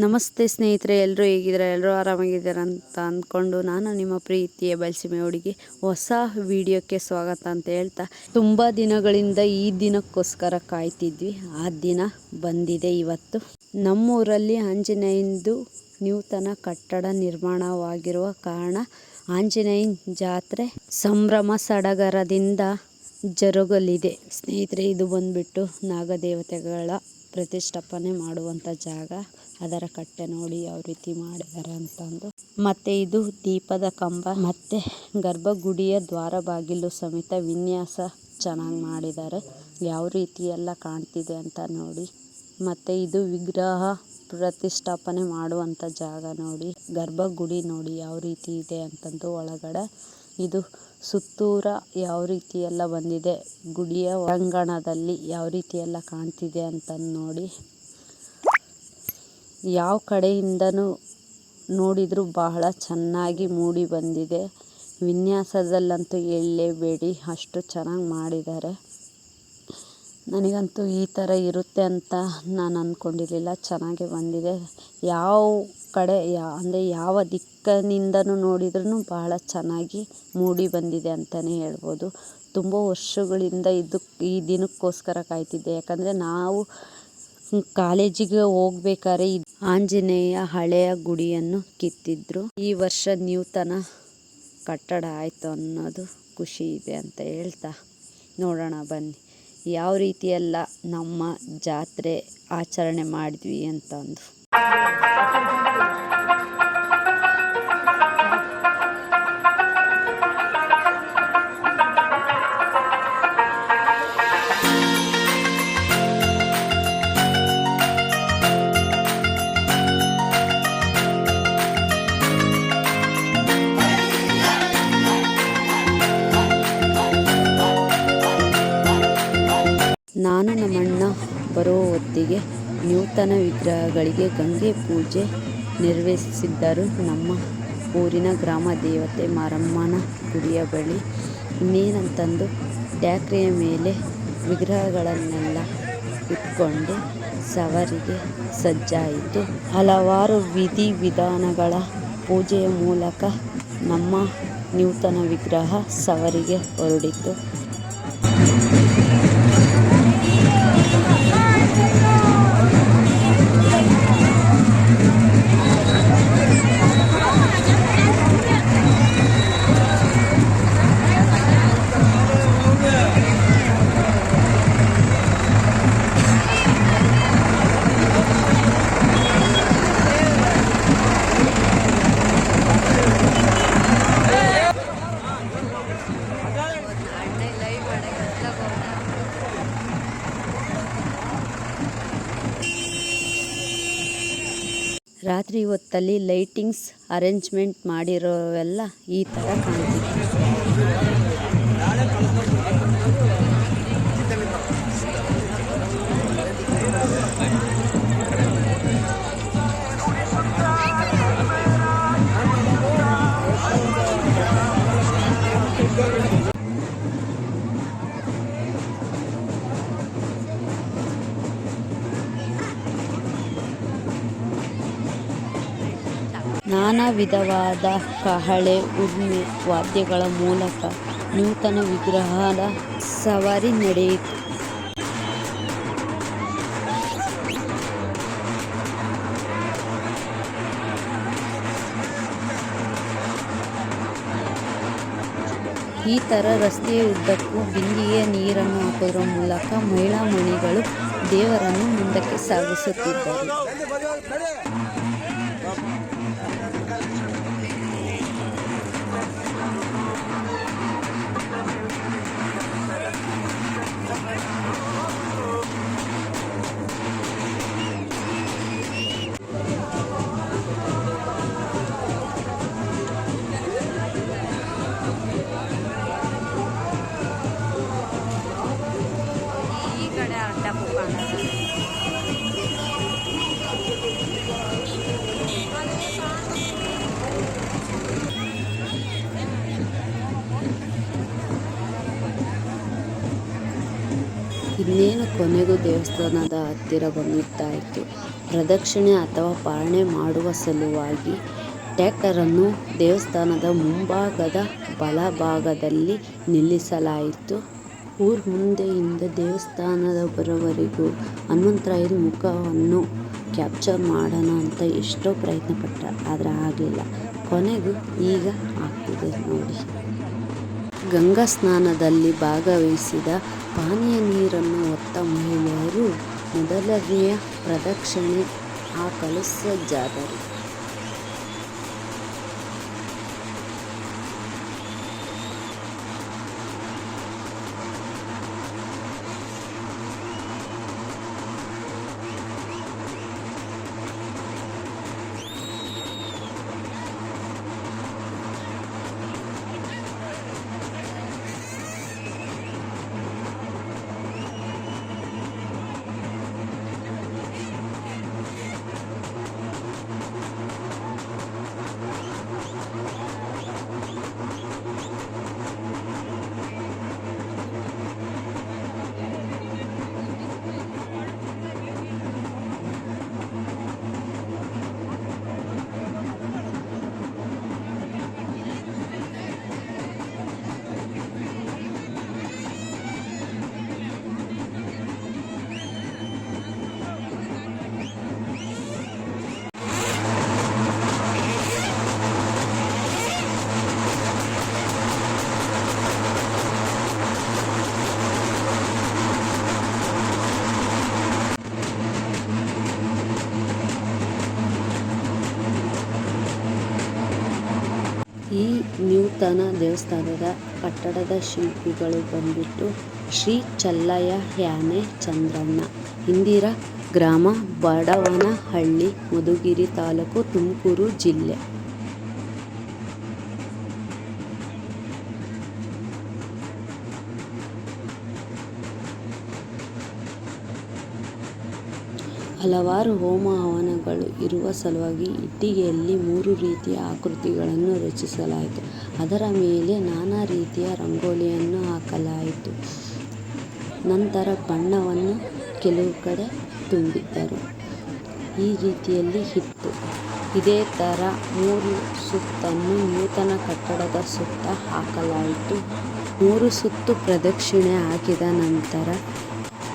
ನಮಸ್ತೆ ಸ್ನೇಹಿತರೆ, ಎಲ್ಲರೂ ಹೇಗಿದ್ದಾರೆ? ಎಲ್ಲರೂ ಆರಾಮಾಗಿದ್ದಾರೆ ಅಂತ ಅಂದ್ಕೊಂಡು ನಾನು ನಿಮ್ಮ ಪ್ರೀತಿಯ ಬಯಸಿಮೆ ಹುಡುಗಿ ಹೊಸ ವಿಡಿಯೋಕ್ಕೆ ಸ್ವಾಗತ ಅಂತ ಹೇಳ್ತಾ, ತುಂಬ ದಿನಗಳಿಂದ ಈ ದಿನಕ್ಕೋಸ್ಕರ ಕಾಯ್ತಿದ್ವಿ. ಆ ದಿನ ಬಂದಿದೆ ಇವತ್ತು. ನಮ್ಮೂರಲ್ಲಿ ಆಂಜನೇಯಂದು ನೂತನ ಕಟ್ಟಡ ನಿರ್ಮಾಣವಾಗಿರುವ ಕಾರಣ ಆಂಜನೇಯನ ಜಾತ್ರೆ ಸಂಭ್ರಮ ಸಡಗರದಿಂದ ಜರುಗಲಿದೆ. ಸ್ನೇಹಿತರೆ, ಇದು ಬಂದ್ಬಿಟ್ಟು ನಾಗದೇವತೆಗಳ ಪ್ರತಿಷ್ಠಾಪನೆ ಮಾಡುವಂಥ ಜಾಗ. ಅದರ ಕಟ್ಟೆ ನೋಡಿ ಯಾವ ರೀತಿ ಮಾಡಿದ್ದಾರೆ ಅಂತಂದು. ಮತ್ತೆ ಇದು ದೀಪದ ಕಂಬ, ಮತ್ತೆ ಗರ್ಭಗುಡಿಯ ದ್ವಾರ ಬಾಗಿಲು ಸಮೇತ ವಿನ್ಯಾಸ ಚೆನ್ನಾಗಿ ಮಾಡಿದ್ದಾರೆ. ಯಾವ ರೀತಿ ಎಲ್ಲ ಕಾಣ್ತಿದೆ ಅಂತ ನೋಡಿ. ಮತ್ತೆ ಇದು ವಿಗ್ರಹ ಪ್ರತಿಷ್ಠಾಪನೆ ಮಾಡುವಂಥ ಜಾಗ ನೋಡಿ. ಗರ್ಭಗುಡಿ ನೋಡಿ ಯಾವ ರೀತಿ ಇದೆ ಅಂತಂದು ಒಳಗಡೆ. ಇದು ಸುತ್ತೂರ ಯಾವ ರೀತಿ ಎಲ್ಲ ಬಂದಿದೆ, ಗುಡಿಯ ಒಳಾಂಗಣದಲ್ಲಿ ಯಾವ ರೀತಿ ಎಲ್ಲ ಕಾಣ್ತಿದೆ ಅಂತಂದು ನೋಡಿ. ಯಾವ ಕಡೆಯಿಂದನೂ ನೋಡಿದರೂ ಬಹಳ ಚೆನ್ನಾಗಿ ಮೂಡಿ ಬಂದಿದೆ. ವಿನ್ಯಾಸದಲ್ಲಂತೂ ಹೇಳಲೇಬೇಡಿ, ಅಷ್ಟು ಚೆನ್ನಾಗಿ ಮಾಡಿದ್ದಾರೆ. ನನಗಂತೂ ಈ ಥರ ಇರುತ್ತೆ ಅಂತ ನಾನು ಅಂದ್ಕೊಂಡಿರಲಿಲ್ಲ. ಚೆನ್ನಾಗಿ ಬಂದಿದೆ. ಯಾವ ಕಡೆ ಅಂದರೆ ಯಾವ ದಿಕ್ಕಿನಿಂದನೂ ನೋಡಿದ್ರೂ ಬಹಳ ಚೆನ್ನಾಗಿ ಮೂಡಿ ಬಂದಿದೆ ಅಂತಲೇ ಹೇಳ್ಬೋದು. ತುಂಬ ವರ್ಷಗಳಿಂದ ಈ ದಿನಕ್ಕೋಸ್ಕರ ಕಾಯ್ತಿದ್ದೆ. ಯಾಕಂದರೆ ನಾವು ಕಾಲೇಜಿಗೆ ಹೋಗ್ಬೇಕಾದ್ರೆ ಆಂಜನೇಯ ಹಳೆಯ ಗುಡಿಯನ್ನು ಕಿತ್ತಿದ್ರು. ಈ ವರ್ಷ ನೂತನ ಕಟ್ಟಡ ಆಯಿತು ಅನ್ನೋದು ಖುಷಿ ಇದೆ ಅಂತ ಹೇಳ್ತಾ ನೋಡೋಣ ಬನ್ನಿ ಯಾವ ರೀತಿಯೆಲ್ಲ ನಮ್ಮ ಜಾತ್ರೆ ಆಚರಣೆ ಮಾಡಿದ್ವಿ ಅಂತಂದು. ನಾನು ನಮ್ಮಣ್ಣ ಬರೋ ಹೊತ್ತಿಗೆ ನೂತನ ವಿಗ್ರಹಗಳಿಗೆ ಗಂಗೆ ಪೂಜೆ ನೆರವೇರಿಸಿದ್ದರು. ನಮ್ಮ ಊರಿನ ಗ್ರಾಮ ದೇವತೆ ಮಾರಮ್ಮನ ಗುಡಿಯ ಬಳಿ ಇನ್ನೇನಂತಂದು ಟ್ಯಾಕ್ರಿಯ ಮೇಲೆ ವಿಗ್ರಹಗಳನ್ನೆಲ್ಲ ಇಟ್ಕೊಂಡು ಸವಾರಿಗೆ ಸಜ್ಜಾಯಿತು. ಹಲವಾರು ವಿಧಿವಿಧಾನಗಳ ಪೂಜೆಯ ಮೂಲಕ ನಮ್ಮ ನೂತನ ವಿಗ್ರಹ ಸವಾರಿಗೆ ಹೊರಡಿತು. ರಾತ್ರಿ ಹೊತ್ತಲ್ಲಿ ಲೈಟಿಂಗ್ಸ್ ಅರೇಂಜ್ಮೆಂಟ್ ಮಾಡಿರೋವೆಲ್ಲ ಈ ಥರ ಕಾಣ್ತಿತ್ತು. ನಾನಾ ವಿಧವಾದ ಕಹಳೆ, ಉದ್ಮೆ, ವಾದ್ಯಗಳ ಮೂಲಕ ನೂತನ ವಿಗ್ರಹದ ಸವಾರಿ ನಡೆಯಿತು. ಈ ಥರ ರಸ್ತೆಯ ಉದ್ದಕ್ಕೂ ಬಿಂದಿಗೆಯ ನೀರನ್ನು ಹಾಕೋದ್ರ ಮೂಲಕ ಮಹಿಳಾ ಮಣಿಗಳು ದೇವರನ್ನು ಮುಂದಕ್ಕೆ ಸಾಗಿಸುತ್ತಿದ್ದರು. ಕೊನೆಗೂ ದೇವಸ್ಥಾನದ ಹತ್ತಿರ ಬಂದಿದ್ದಾಯಿತು. ಪ್ರದಕ್ಷಿಣೆ ಅಥವಾ ಪಾರಣೆ ಮಾಡುವ ಸಲುವಾಗಿ ಟ್ರ್ಯಾಕ್ಟರನ್ನು ದೇವಸ್ಥಾನದ ಮುಂಭಾಗದ ಬಲಭಾಗದಲ್ಲಿ ನಿಲ್ಲಿಸಲಾಯಿತು. ಊರ ಮುಂದೆಯಿಂದ ದೇವಸ್ಥಾನದ ಬರೋವರೆಗೂ ಹನುಮಂತರಾಯರ ಮುಖವನ್ನು ಕ್ಯಾಪ್ಚರ್ ಮಾಡೋಣ ಅಂತ ಎಷ್ಟೋ ಪ್ರಯತ್ನ ಪಟ್ಟ, ಆದರೆ ಆಗಲಿಲ್ಲ. ಕೊನೆಗೂ ಈಗ ಆಗ್ತಿದೆ ನೋಡಿ. ಗಂಗಾ ಸ್ನಾನದಲ್ಲಿ ಭಾಗವಹಿಸಿದ ಪಾನೀಯ ನೀರನ್ನು ಹೊತ್ತ ಮಹಿಳೆಯರು ಮೊದಲನೆಯ ಪ್ರದಕ್ಷಿಣೆ ಹಾಕಲು ಸಜ್ಜಾದರು. ಈ ನೂತನ ದೇವಸ್ಥಾನದ ಕಟ್ಟಡದ ಶಿಲ್ಪಿಗಳು ಬಂದ್ಬಿಟ್ಟು ಶ್ರೀ ಚಲ್ಲಯ್ಯ ಯಾನೆ ಚಂದ್ರಣ್ಣ. ಇಂದಿರಾ ಗ್ರಾಮ, ಬಡವನಹಳ್ಳಿ, ಮಧುಗಿರಿ ತಾಲೂಕು, ತುಮಕೂರು ಜಿಲ್ಲೆ. ಹಲವಾರು ಹೋಮ ಹವನಗಳು ಇರುವ ಸಲುವಾಗಿ ಇಟ್ಟಿಗೆಯಲ್ಲಿ 3 ರೀತಿಯ ಆಕೃತಿಗಳನ್ನು ರಚಿಸಲಾಯಿತು. ಅದರ ಮೇಲೆ ನಾನಾ ರೀತಿಯ ರಂಗೋಲಿಯನ್ನು ಹಾಕಲಾಯಿತು. ನಂತರ ಬಣ್ಣವನ್ನು ಕೆಲವು ಕಡೆ ತುಂಬಿದ್ದರು. ಈ ರೀತಿಯಲ್ಲಿ ಇತ್ತು. ಇದೇ ಥರ 3 ಸುತ್ತನ್ನು ನೂತನ ಕಟ್ಟಡದ ಸುತ್ತ ಹಾಕಲಾಯಿತು. 3 ಸುತ್ತು ಪ್ರದಕ್ಷಿಣೆ ಹಾಕಿದ ನಂತರ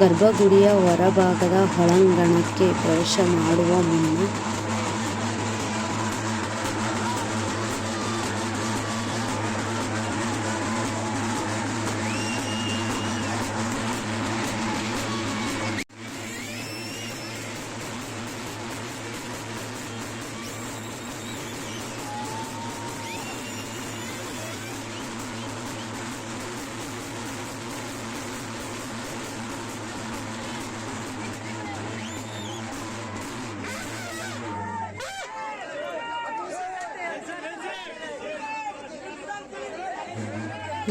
ಗರ್ಭಗುಡಿಯ ಹೊರಭಾಗದ ಒಳಾಂಗಣಕ್ಕೆ ಪ್ರವೇಶ ಮಾಡುವ ಮುನ್ನ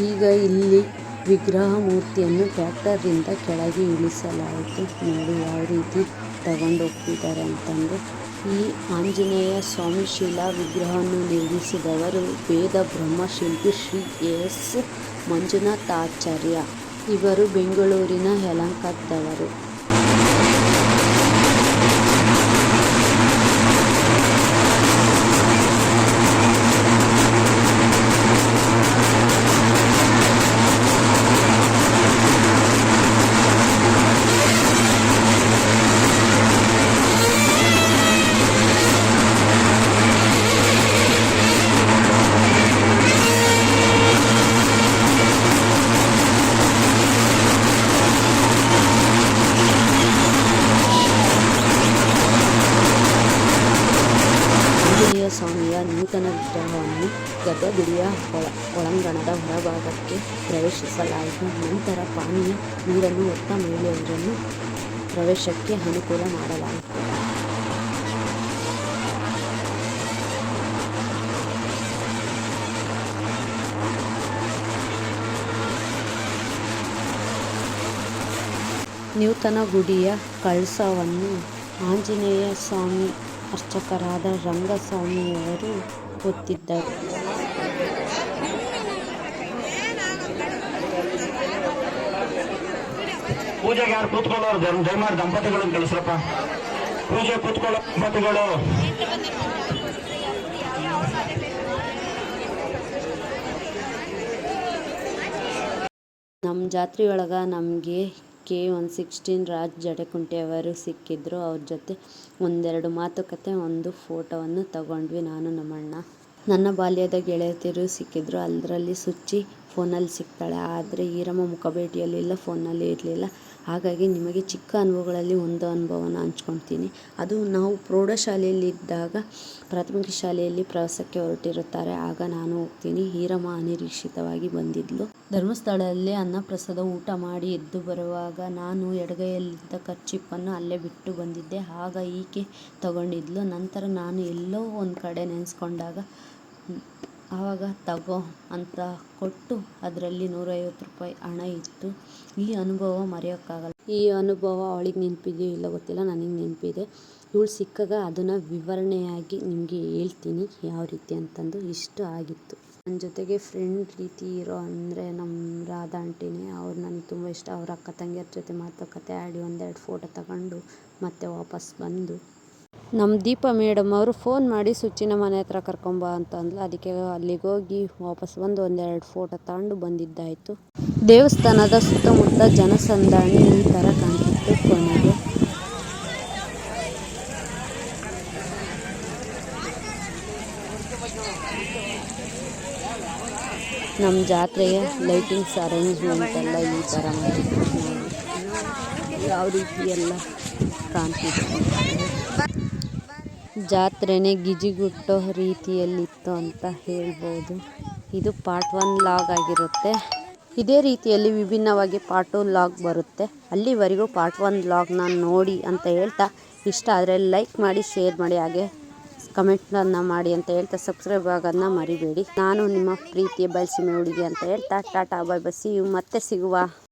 ಈಗ ಇಲ್ಲಿ ವಿಗ್ರಹ ಮೂರ್ತಿಯನ್ನು ಟ್ರ್ಯಾಕ್ಟರಿಂದ ಕೆಳಗೆ ಇಳಿಸಲಾಯಿತು. ನೋಡಿ ಯಾವ ರೀತಿ ತಗೊಂಡೋಗ್ತಿದ್ದಾರೆ ಅಂತಂದು. ಈ ಆಂಜನೇಯ ಸ್ವಾಮಿ ಶಿಲಾ ವಿಗ್ರಹವನ್ನು ನಿರ್ಮಿಸಿದವರು ವೇದ ಬ್ರಹ್ಮಶಿಲ್ಪಿ ಶ್ರೀ ಎಸ್ ಮಂಜುನಾಥಾಚಾರ್ಯ. ಇವರು ಬೆಂಗಳೂರಿನ ಯಲಹಂಕದವರು. ಆಂಜನೇಯ ಸ್ವಾಮಿಯ ನೂತನ ವಿಗ್ರಹವನ್ನು ಗರ್ಭಗುಡಿಯ ಒಳಾಂಗಣದ ಹೊರಭಾಗಕ್ಕೆ ಪ್ರವೇಶಿಸಲಾಯಿತು. ನಂತರ ಪಾನೀಯ ನೀರನ್ನು ಹೊತ್ತ ಮಹಿಳೆಯರನ್ನು ಪ್ರವೇಶಕ್ಕೆ ಅನುಕೂಲ ಮಾಡಲಾಯಿತು. ನೂತನ ಗುಡಿಯ ಕಳಸವನ್ನು ಆಂಜನೇಯ ಸ್ವಾಮಿ ಅರ್ಚಕರಾದ ರಂಗಸ್ವಾಮಿಯವರು ಹೊತ್ತಿದ್ದರು. ಪೂಜೆಗೆ ಯಾರು ಕೂತ್ಕೊಳ್ಳೋರು ದಯಮಾಡಿ ದಂಪತಿಗಳನ್ನು ಕಳಿಸ್ರಪ್ಪ. ಪೂಜೆ ಕೂತ್ಕೊಳ್ಳೋ ದಂಪತಿಗಳು ನಮ್ಮ ಜಾತ್ರೆಯೊಳಗೆ ನಮಗೆ K116 ರಾಜ್ ಜಡೆಕುಂಟೆಯವರು ಸಿಕ್ಕಿದ್ರು. ಅವ್ರ ಜೊತೆ ಒಂದೆರಡು ಮಾತುಕತೆ, ಒಂದು ಫೋಟೋವನ್ನು ತಗೊಂಡ್ವಿ ನಾನು ನಮ್ಮಣ್ಣ. ನನ್ನ ಬಾಲ್ಯದ ಗೆಳೆತಿಯರು ಸಿಕ್ಕಿದ್ರು. ಅದರಲ್ಲಿ ಸುಚ್ಚಿ ಫೋನಲ್ಲಿ ಸಿಗ್ತಾಳೆ, ಆದರೆ ಈರಮ್ಮ ಮುಖಭೇಟಿಯಲ್ಲಿ ಇಲ್ಲ, ಫೋನಲ್ಲಿ ಇರಲಿಲ್ಲ. ಹಾಗಾಗಿ ನಿಮಗೆ ಚಿಕ್ಕ ಅನುಭವಗಳಲ್ಲಿ ಒಂದು ಅನುಭವನ ಹಂಚ್ಕೊಳ್ತೀನಿ. ಅದು ನಾವು ಪ್ರೌಢಶಾಲೆಯಲ್ಲಿದ್ದಾಗ ಪ್ರಾಥಮಿಕ ಶಾಲೆಯಲ್ಲಿ ಪ್ರವಾಸಕ್ಕೆ ಹೊರಟಿರುತ್ತಾರೆ. ಆಗ ನಾನು ಹೋಗ್ತೀನಿ. ಈರಮ್ಮ ಅನಿರೀಕ್ಷಿತವಾಗಿ ಬಂದಿದ್ಲು. ಧರ್ಮಸ್ಥಳದಲ್ಲಿ ಅನ್ನಪ್ರಸಾದ ಊಟ ಮಾಡಿ ಎದ್ದು ಬರುವಾಗ ನಾನು ಎಡಗೈಯಲ್ಲಿದ್ದ ಕರ್ಚಿಪ್ಪನ್ನು ಅಲ್ಲೇ ಬಿಟ್ಟು ಬಂದಿದ್ದೆ. ಆಗ ಈಕೆ ತಗೊಂಡಿದ್ಲು. ನಂತರ ನಾನು ಎಲ್ಲೋ ಒಂದು ಕಡೆ ನೆನೆಸ್ಕೊಂಡಾಗ ಆವಾಗ ತಗೋ ಅಂತ ಕೊಟ್ಟು ಅದರಲ್ಲಿ 150 ರೂಪಾಯಿ ಹಣ ಇತ್ತು. ಈ ಅನುಭವ ಮರೆಯೋಕ್ಕಾಗಲ್ಲ. ಈ ಅನುಭವ ಅವಳಿಗೆ ನೆನಪಿದೆಯೋ ಇಲ್ಲ ಗೊತ್ತಿಲ್ಲ, ನನಗೆ ನೆನಪಿದೆ. ಇವಳು ಸಿಕ್ಕಾಗ ಅದನ್ನು ವಿವರಣೆಯಾಗಿ ನಿಮಗೆ ಹೇಳ್ತೀನಿ ಯಾವ ರೀತಿ ಅಂತಂದು. ಇಷ್ಟು ಆಗಿತ್ತು. ನನ್ನ ಜೊತೆಗೆ ಫ್ರೆಂಡ್ ರೀತಿ ಇರೋ ಅಂದರೆ ನಮ್ಮ ರಾಧಾ ಆಂಟಿನೇ. ಅವ್ರು ನನಗೆ ತುಂಬ ಇಷ್ಟ. ಅವ್ರ ಅಕ್ಕ ತಂಗಿಯರ ಜೊತೆ ಮಾತುಕತೆ ಆಡಿ ಒಂದೆರಡು ಫೋಟೋ ತಗೊಂಡು ಮತ್ತೆ ವಾಪಸ್ ಬಂದು, ನಮ್ಮ ದೀಪಾ ಮೇಡಮ್ ಅವರು ಫೋನ್ ಮಾಡಿ ಸುಚ್ಚಿನ ಮನೆ ಹತ್ರ ಕರ್ಕೊಂಬ ಅಂತ ಅಂದ್ಲು. ಅದಕ್ಕೆ ಅಲ್ಲಿಗೆ ಹೋಗಿ ವಾಪಸ್ ಬಂದು ಒಂದೆರಡು ಫೋಟೋ ತಗೊಂಡು ಬಂದಿದ್ದಾಯಿತು. ದೇವಸ್ಥಾನದ ಸುತ್ತಮುತ್ತ ಜನಸಂದಣಿ ಈ ಥರ ಕಾಣ್ತಿತ್ತು. ಕೊನೆಗೆ ನಮ್ಮ ಜಾತ್ರೆಗೆ ಲೈಟಿಂಗ್ಸ್ ಅರೇಂಜ್ಮೆಂಟ್ ಎಲ್ಲ ಈ ಥರ ಮಾಡಿದ್ರು. ಯಾವ ರೀತಿ ಎಲ್ಲ ಕಾಣ್ತಿತ್ತು. ಜಾತ್ರೆನೇ ಗಿಜಿಗುಟ್ಟೋ ರೀತಿಯಲ್ಲಿತ್ತು ಅಂತ ಹೇಳ್ಬೋದು. ಇದು ಪಾರ್ಟ್ 1 ಲಾಗ್ ಆಗಿರುತ್ತೆ. ಇದೇ ರೀತಿಯಲ್ಲಿ ವಿಭಿನ್ನವಾಗಿ ಪಾರ್ಟ್ 2 ಲಾಗ್ ಬರುತ್ತೆ. ಅಲ್ಲಿವರೆಗೂ ಪಾರ್ಟ್ 1 ಲಾಗ್ನ ನೋಡಿ ಅಂತ ಹೇಳ್ತಾ, ಇಷ್ಟ ಆದರೆ ಲೈಕ್ ಮಾಡಿ, ಶೇರ್ ಮಾಡಿ, ಹಾಗೆ ಕಮೆಂಟನ್ನು ಮಾಡಿ ಅಂತ ಹೇಳ್ತಾ ಸಬ್ಸ್ಕ್ರೈಬ್ ಆಗೋದನ್ನ ಮರಿಬೇಡಿ. ನಾನು ನಿಮ್ಮ ಪ್ರೀತಿಯ ಬಯಲುಸೀಮೆ ಹುಡುಗಿ ಅಂತ ಹೇಳ್ತಾ tata bye bye, see you. ಮತ್ತೆ ಸಿಗುವ.